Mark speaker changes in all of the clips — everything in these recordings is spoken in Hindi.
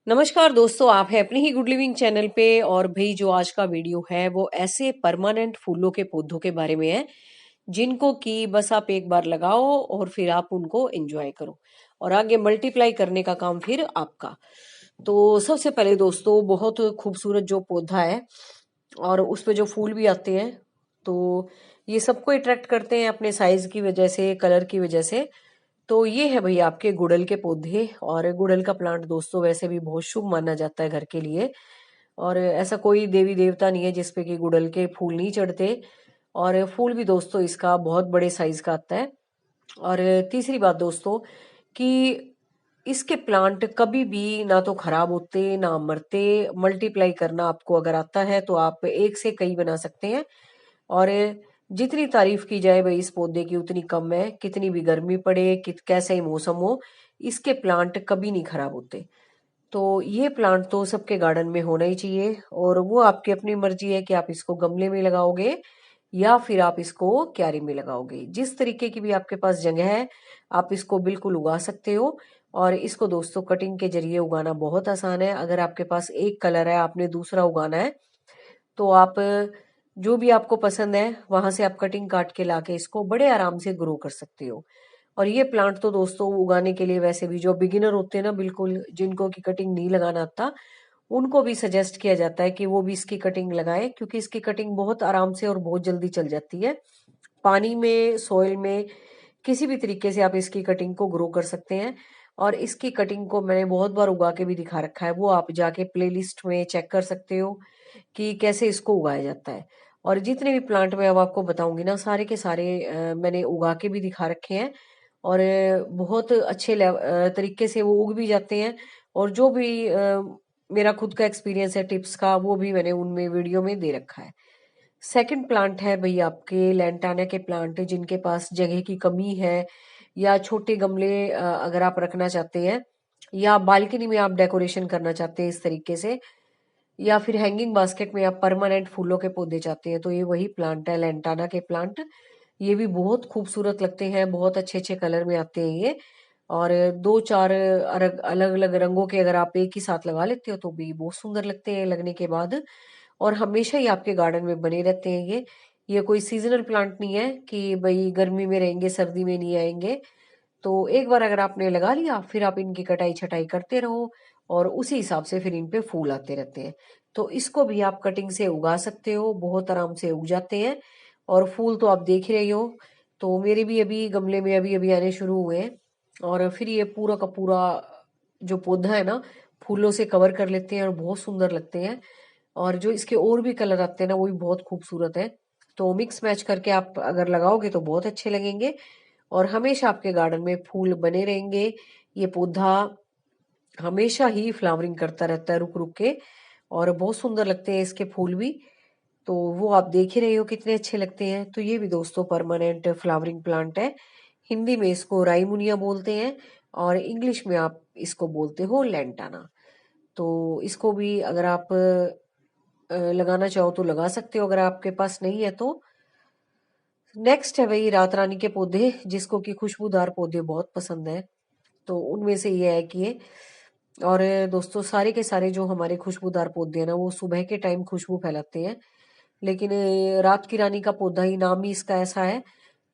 Speaker 1: नमस्कार दोस्तों, आप हैं अपनी ही गुड लिविंग चैनल पे। और भाई जो आज का वीडियो है वो ऐसे परमानेंट फूलों के पौधों के बारे में है जिनको कि बस आप एक बार लगाओ और फिर आप उनको एंजॉय करो और आगे मल्टीप्लाई करने का काम फिर आपका। तो सबसे पहले दोस्तों, बहुत खूबसूरत जो पौधा है और उस पे जो फूल भी आते हैं, तो ये सबको अट्रैक्ट करते हैं अपने साइज की वजह से, कलर की वजह से। तो ये है भई आपके गुड़हल के पौधे। और गुड़हल का प्लांट दोस्तों वैसे भी बहुत शुभ माना जाता है घर के लिए। और ऐसा कोई देवी देवता नहीं है जिसपे कि गुड़हल के फूल नहीं चढ़ते। और फूल भी दोस्तों इसका बहुत बड़े साइज का आता है। और तीसरी बात दोस्तों कि इसके प्लांट कभी भी ना तो खराब होते ना मरते। मल्टीप्लाई करना आपको अगर आता है तो आप एक से कई बना सकते हैं। और जितनी तारीफ की जाए भाई इस पौधे की उतनी कम है। कितनी भी गर्मी पड़े, कैसा ही मौसम हो, इसके प्लांट कभी नहीं खराब होते। तो ये प्लांट तो सबके गार्डन में होना ही चाहिए। और वो आपकी अपनी मर्जी है कि आप इसको गमले में लगाओगे या फिर आप इसको क्यारी में लगाओगे। जिस तरीके की भी आपके पास जगह है आप इसको बिल्कुल उगा सकते हो। और इसको दोस्तों कटिंग के जरिए उगाना बहुत आसान है। अगर आपके पास एक कलर है, आपने दूसरा उगाना है, तो आप जो भी आपको पसंद है वहां से आप कटिंग काट के लाके इसको बड़े आराम से ग्रो कर सकते हो। और ये प्लांट तो दोस्तों उगाने के लिए वैसे भी जो बिगिनर होते हैं ना, बिल्कुल जिनको की कटिंग नहीं लगाना आता, उनको भी सजेस्ट किया जाता है कि वो भी इसकी कटिंग लगाएं, क्योंकि इसकी कटिंग बहुत आराम से और बहुत जल्दी चल जाती है। पानी में, सॉइल में, किसी भी तरीके से आप इसकी कटिंग को ग्रो कर सकते हैं। और इसकी कटिंग को मैंने बहुत बार उगा के भी दिखा रखा है, वो आप जाके प्लेलिस्ट में चेक कर सकते हो कि कैसे इसको उगाया जाता है। और जितने भी प्लांट मैं अब आपको बताऊंगी ना, सारे के सारे मैंने उगा के भी दिखा रखे हैं। और बहुत अच्छे तरीके से वो उग भी जाते हैं। और जो भी मेरा खुद का एक्सपीरियंस है टिप्स का, वो भी मैंने उनमें वीडियो में दे रखा है। सेकंड प्लांट है भाई आपके लैंटाना के प्लांट, जिनके पास जगह की कमी है या छोटे गमले अगर आप रखना चाहते हैं या बालकनी में आप डेकोरेशन करना चाहते हैं इस तरीके से, या फिर हैंगिंग बास्केट में आप परमानेंट फूलों के पौधे चाहते हैं, तो ये वही प्लांट है लैंटाना के प्लांट। ये भी बहुत खूबसूरत लगते हैं, बहुत अच्छे अच्छे कलर में आते हैं ये। और दो चार अलग अलग रंगों के अगर आप एक ही साथ लगा लेते हो तो भी बहुत सुंदर लगते हैं लगने के बाद। और हमेशा ही आपके गार्डन में बने रहते हैं ये कोई सीजनल प्लांट नहीं है कि भाई गर्मी में रहेंगे सर्दी में नहीं आएंगे। तो एक बार अगर आपने लगा लिया फिर आप इनकी कटाई छटाई करते रहो और उसी हिसाब से फिर इन पे फूल आते रहते हैं। तो इसको भी आप कटिंग से उगा सकते हो, बहुत आराम से उग जाते हैं। और फूल तो आप देख ही रहे हो। तो मेरे भी अभी गमले में अभी अभी आने शुरू हुए हैं। और फिर ये पूरा का पूरा जो पौधा है ना, फूलों से कवर कर लेते हैं और बहुत सुंदर लगते हैं। और जो इसके और भी कलर आते हैं ना, वो भी बहुत खूबसूरत है। तो मिक्स मैच करके आप अगर लगाओगे तो बहुत अच्छे लगेंगे और हमेशा आपके गार्डन में फूल बने रहेंगे। ये पौधा हमेशा ही फ्लावरिंग करता रहता है रुक रुक के, और बहुत सुंदर लगते हैं इसके फूल भी। तो वो आप देख ही रहे हो कितने अच्छे लगते हैं। तो ये भी दोस्तों परमानेंट फ्लावरिंग प्लांट है। हिंदी में इसको राईमुनिया बोलते हैं और इंग्लिश में आप इसको बोलते हो लैंटाना। तो इसको भी अगर आप लगाना चाहो तो लगा सकते हो, अगर आपके पास नहीं है तो। नेक्स्ट है वही रात रानी के पौधे, जिसको कि खुशबूदार पौधे बहुत पसंद है। तो उनमें से ये है कि ये, और दोस्तों सारे के सारे जो हमारे खुशबूदार पौधे हैं ना, वो सुबह के टाइम खुशबू फैलाते हैं। लेकिन रात की रानी का पौधा ही नाम ही इसका ऐसा है,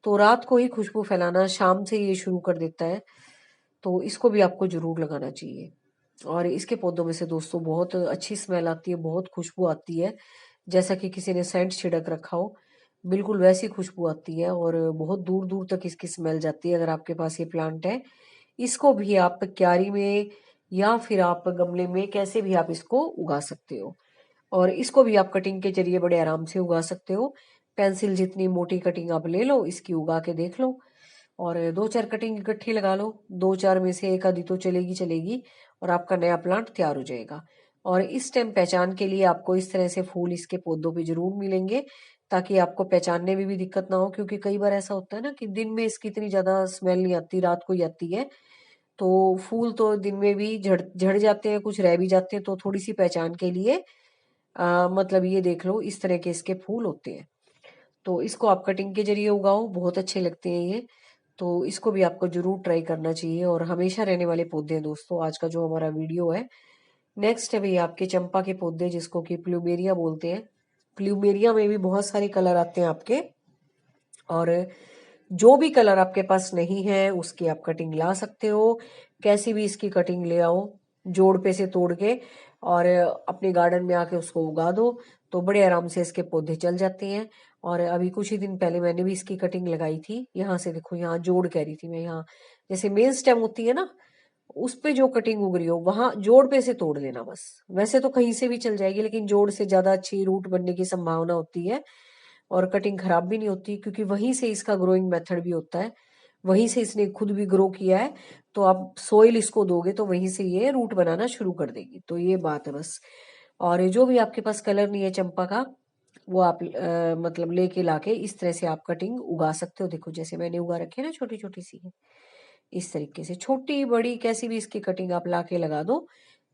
Speaker 1: तो रात को ही खुशबू फैलाना शाम से ये शुरू कर देता है। तो इसको भी आपको जरूर लगाना चाहिए। और इसके पौधों में से दोस्तों बहुत अच्छी स्मेल आती है, बहुत खुशबू आती है, जैसा कि किसी ने सेंट छिड़क रखा हो, बिल्कुल वैसी खुशबू आती है। और बहुत दूर दूर तक इसकी स्मेल जाती है। अगर आपके पास ये प्लांट है, इसको भी आप क्यारी में या फिर आप गमले में कैसे भी आप इसको उगा सकते हो। और इसको भी आप कटिंग के जरिए बड़े आराम से उगा सकते हो। पेंसिल जितनी मोटी कटिंग आप ले लो, इसकी उगा के देख लो और दो चार कटिंग इकट्ठी लगा लो, दो चार में से एक आधी तो चलेगी चलेगी और आपका नया प्लांट तैयार हो जाएगा। और इस टाइम पहचान के लिए आपको इस तरह से फूल इसके पौधों पे जरूर मिलेंगे, ताकि आपको पहचानने में भी दिक्कत ना हो। क्योंकि कई बार ऐसा होता है ना कि दिन में इसकी इतनी ज्यादा स्मेल नहीं आती, रात को ही आती है। तो फूल तो दिन में भी झड़ झड़ जाते हैं, कुछ रह भी जाते हैं। तो थोड़ी सी पहचान के लिए मतलब ये देख लो, इस तरह के इसके फूल होते हैं। तो इसको आप कटिंग के जरिए उगाओ, बहुत अच्छे लगते हैं ये। तो इसको भी आपको जरूर ट्राई करना चाहिए। और हमेशा रहने वाले पौधे हैं दोस्तों। आज का जो हमारा वीडियो है नेक्स्ट है भाई आपके चंपा के पौधे, जिसको कि प्लूमेरिया बोलते हैं। प्लूमेरिया में भी बहुत सारे कलर आते हैं आपके, और जो भी कलर आपके पास नहीं है उसकी आप कटिंग ला सकते हो। कैसी भी इसकी कटिंग ले आओ, जोड़ पे से तोड़ के, और अपने गार्डन में आके उसको उगा दो, तो बड़े आराम से इसके पौधे चल जाते हैं। और अभी कुछ ही दिन पहले मैंने भी इसकी कटिंग लगाई थी। यहाँ से देखो, यहाँ जोड़ कह रही थी मैं, यहाँ जैसे मेन स्टेम होती है ना, उस पे जो कटिंग उग रही हो वहां जोड़ पे से तोड़ लेना बस। वैसे तो कहीं से भी चल जाएगी, लेकिन जोड़ से ज्यादा अच्छी रूट बनने की संभावना होती है, और कटिंग खराब भी नहीं होती, क्योंकि वहीं से इसका ग्रोइंग मेथड भी होता है, वहीं से इसने खुद भी ग्रो किया है। तो आप सोइल इसको दोगे तो वहीं से ये रूट बनाना शुरू कर देगी, तो ये बात है बस। और जो भी आपके पास कलर नहीं है चंपा का, वो आप मतलब लेके लाके इस तरह से आप कटिंग उगा सकते हो। देखो जैसे मैंने उगा रखी है ना, छोटी छोटी सी है, इस तरीके से छोटी बड़ी कैसी भी इसकी कटिंग आप लाके लगा दो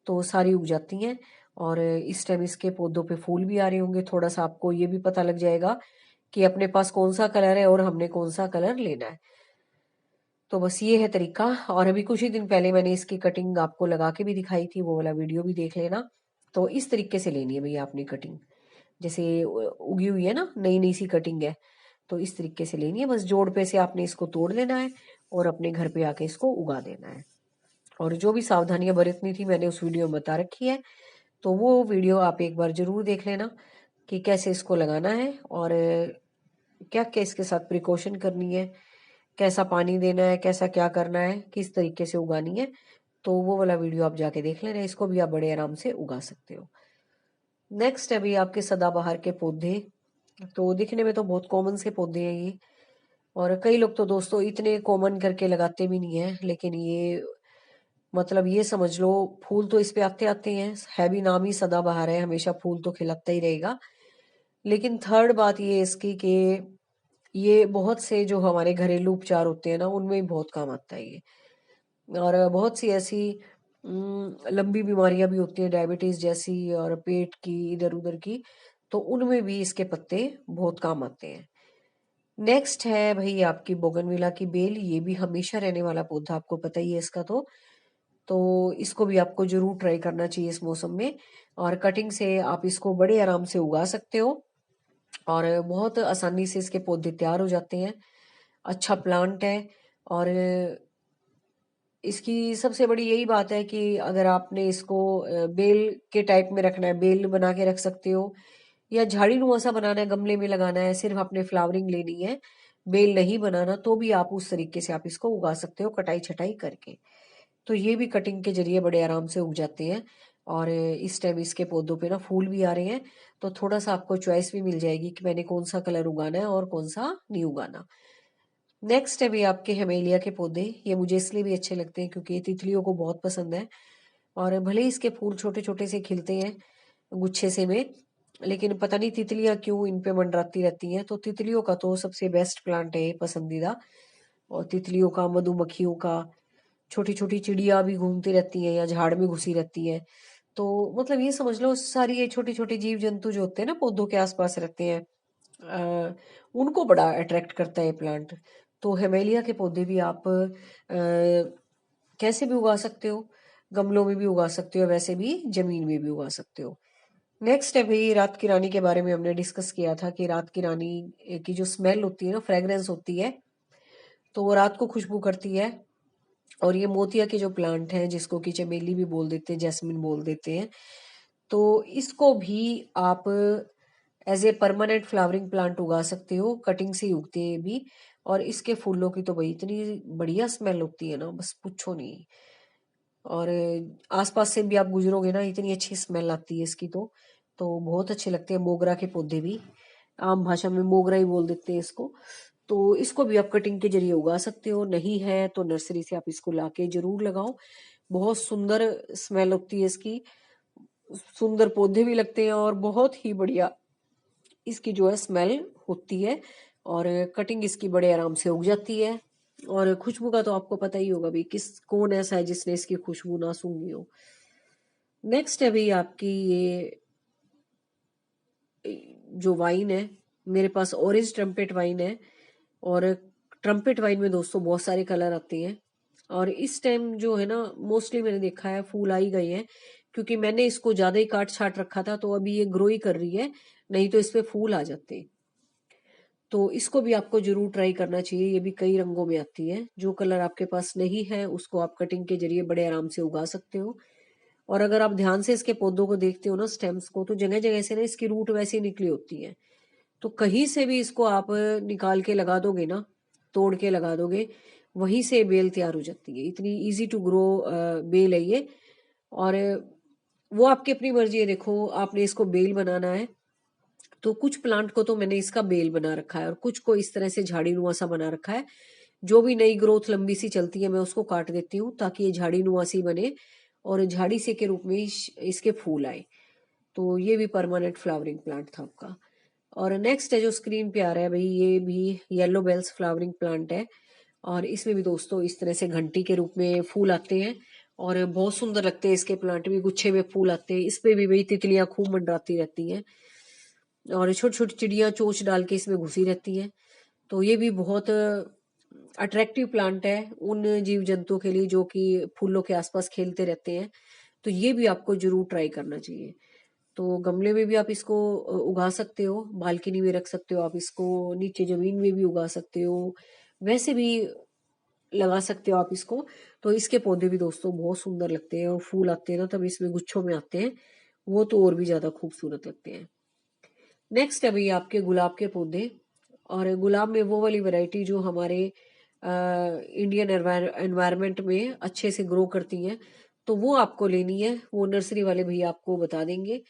Speaker 1: तो सारी उग जाती हैं। और इस टाइम इसके पौधों पे फूल भी आ रहे होंगे, थोड़ा सा आपको ये भी पता लग जाएगा कि अपने पास कौन सा कलर है और हमने कौन सा कलर लेना है। तो बस ये है तरीका। और अभी कुछ ही दिन पहले मैंने इसकी कटिंग आपको लगा के भी दिखाई थी, वो वाला वीडियो भी देख लेना। तो इस तरीके से लेनी है भैया आपने कटिंग, जैसे उगी हुई है ना, नई नई सी कटिंग है, तो इस तरीके से लेनी है। बस जोड़ पे से आपने इसको तोड़ लेना है और अपने घर पे आके इसको उगा देना है। और जो भी सावधानियां बरतनी थी मैंने उस वीडियो में बता रखी है, तो वो वीडियो आप एक बार जरूर देख लेना कि कैसे इसको लगाना है, और क्या क्या इसके साथ प्रिकॉशन करनी है, कैसा पानी देना है, कैसा क्या करना है, किस तरीके से उगानी है। तो वो वाला वीडियो आप जाके देख लेना, इसको भी आप बड़े आराम से उगा सकते हो। नेक्स्ट है भाई आपके सदाबहार के पौधे। तो दिखने में तो बहुत कॉमन से पौधे हैं ये, और कई लोग तो दोस्तों इतने कॉमन करके लगाते भी नहीं है, लेकिन ये मतलब ये समझ लो फूल तो इस पे आते आते हैं, है भी नाम ही सदाबहार है, हमेशा फूल तो खिलाता ही रहेगा। लेकिन थर्ड बात ये इसकी कि ये बहुत से जो हमारे घरेलू उपचार होते हैं ना, उनमें भी बहुत काम आता है ये। और बहुत सी ऐसी लंबी बीमारियां भी होती हैं, डायबिटीज जैसी और पेट की इधर उधर की, तो उनमें भी इसके पत्ते बहुत काम आते हैं। नेक्स्ट है भाई आपकी बोगनविला की बेल। ये भी हमेशा रहने वाला पौधा, आपको पता ही है इसका। तो इसको भी आपको जरूर ट्राई करना चाहिए इस मौसम में, और कटिंग से आप इसको बड़े आराम से उगा सकते हो, और बहुत आसानी से इसके पौधे तैयार हो जाते हैं। अच्छा प्लांट है। और इसकी सबसे बड़ी यही बात है कि अगर आपने इसको बेल के टाइप में रखना है, बेल बना के रख सकते हो, या झाड़ी नुमा सा बनाना है, गमले में लगाना है, सिर्फ आपने फ्लावरिंग लेनी है, बेल नहीं बनाना, तो भी आप उस तरीके से आप इसको उगा सकते हो कटाई छटाई करके। तो ये भी कटिंग के जरिए बड़े आराम से उग जाते हैं। और इस टाइम इसके पौधों पे ना फूल भी आ रहे हैं, तो थोड़ा सा आपको चॉइस भी मिल जाएगी कि मैंने कौन सा कलर उगाना है और कौन सा नहीं उगाना। नेक्स्ट है भी आपके हेमेलिया के पौधे। ये मुझे इसलिए भी अच्छे लगते हैं क्योंकि ये तितलियों को बहुत पसंद है, और भले ही इसके फूल छोटे छोटे से खिलते हैं गुच्छे से में, लेकिन पता नहीं तितलियां क्यों इन पे मंडराती रहती हैं। तो तितलियों का तो सबसे बेस्ट प्लांट है ये, पसंदीदा। और तितलियों का, मधुमक्खियों का, छोटी छोटी चिड़िया भी घूमती रहती हैं या झाड़ में घुसी रहती हैं। तो मतलब ये समझ लो सारी ये छोटे छोटे जीव जंतु जो होते हैं ना पौधों के आसपास रहते हैं, उनको बड़ा अट्रैक्ट करता है ये प्लांट। तो हेमेलिया के पौधे भी आप कैसे भी उगा सकते हो, गमलों में भी उगा सकते हो, वैसे भी जमीन में भी उगा सकते हो। नेक्स्ट है भाई रात की रानी के बारे में हमने डिस्कस किया था कि रात की रानी की जो स्मेल होती है ना, फ्रेग्रेंस होती है, तो वो रात को खुशबू करती है। और ये मोतिया के जो प्लांट हैं, जिसको कि चमेली भी बोल देते हैं, जैस्मिन बोल देते हैं, तो इसको भी आप as a permanent flowering plant उगा सकते हो, कटिंग से ही उगते हैं ये भी। और इसके फूलों की तो भाई इतनी बढ़िया स्मेल होती है ना, बस पूछो नहीं। और आसपास से भी आप गुजरोगे ना, इतनी अच्छी स्मेल आती है इसकी। तो बहुत अच्छे लगते हैं। मोगरा के पौधे भी, आम भाषा में मोगरा ही बोल देते हैं इसको। तो इसको भी आप कटिंग के जरिए उगा सकते हो, नहीं है तो नर्सरी से आप इसको लाके जरूर लगाओ। बहुत सुंदर स्मेल होती है इसकी, सुंदर पौधे भी लगते हैं, और बहुत ही बढ़िया इसकी जो है स्मेल होती है। और कटिंग इसकी बड़े आराम से उग जाती है। और खुशबू का तो आपको पता ही होगा भाई, कौन ऐसा है जिसने इसकी खुशबू ना सूंघी हो। नेक्स्ट है भाई आपकी ये जो वाइन है, मेरे पास ऑरेंज ट्रम्पेट वाइन है। और ट्रम्पेट वाइन में दोस्तों बहुत सारे कलर आते हैं, और इस टाइम जो है ना मोस्टली मैंने देखा है फूल आ ही गए हैं, क्योंकि मैंने इसको ज्यादा ही काट छाट रखा था, तो अभी ये ग्रो ही कर रही है, नहीं तो इस पे फूल आ जाते। तो इसको भी आपको जरूर ट्राई करना चाहिए, ये भी कई रंगों में आती है। जो कलर आपके पास नहीं है उसको आप कटिंग के जरिए बड़े आराम से उगा सकते हो। और अगर आप ध्यान से इसके पौधों को देखते हो ना, स्टेम्स को, तो जगह जगह से ना इसकी रूट वैसे ही निकली होती है। तो कहीं से भी इसको आप निकाल के लगा दोगे ना, तोड़ के लगा दोगे, वहीं से बेल तैयार हो जाती है। इतनी इजी टू ग्रो बेल है ये। और वो आपकी अपनी मर्जी है, देखो आपने इसको बेल बनाना है तो कुछ प्लांट को तो मैंने इसका बेल बना रखा है और कुछ को इस तरह से झाड़ी नुमा सा बना रखा है। जो भी नई ग्रोथ लंबी सी चलती है मैं उसको काट देती हूँ ताकि ये झाड़ी नुमा सी बने और झाड़ी से के रूप में इसके फूल आए। तो ये भी परमानेंट फ्लावरिंग प्लांट था आपका। और नेक्स्ट है जो स्क्रीन पे आ रहा है भाई, ये भी येलो बेल्स फ्लावरिंग प्लांट है। और इसमें भी दोस्तों इस तरह से घंटी के रूप में फूल आते हैं और बहुत सुंदर लगते हैं। इसके प्लांट भी गुच्छे में फूल आते हैं। इस पे भी भाई तितलियां खूब मंडराती रहती हैं और छोटी छोटी चिड़िया चोंच डाल के इसमें घुसी रहती हैं। तो ये भी बहुत अट्रैक्टिव प्लांट है उन जीव जंतुओं के लिए जो कि फूलों के आसपास खेलते रहते हैं। तो ये भी आपको जरूर ट्राई करना चाहिए। तो गमले में भी आप इसको उगा सकते हो, बालकनी में रख सकते हो, आप इसको नीचे जमीन में भी उगा सकते हो, वैसे भी लगा सकते हो आप इसको। तो इसके पौधे भी दोस्तों बहुत सुंदर लगते हैं और फूल आते हैं ना तब इसमें गुच्छों में आते हैं, वो तो और भी ज्यादा खूबसूरत लगते हैं। नेक्स्ट है भैया आपके गुलाब के पौधे। और गुलाब में वो वाली वैरायटी जो हमारे इंडियन एनवायरनमेंट में अच्छे से ग्रो करती हैं, तो वो आपको लेनी है। वो नर्सरी वाले भैया आपको बता देंगे।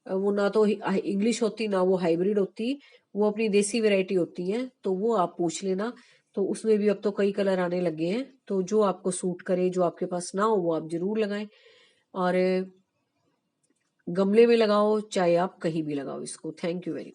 Speaker 1: वो ना तो इंग्लिश होती ना वो हाइब्रिड होती, वो अपनी देसी वैरायटी होती है। तो वो आप पूछ लेना। तो उसमें भी अब तो कई कलर आने लगे हैं, तो जो आपको सूट करे, जो आपके पास ना हो वो आप जरूर लगाएं। और गमले में लगाओ चाहे आप कहीं भी लगाओ इसको। Thank you very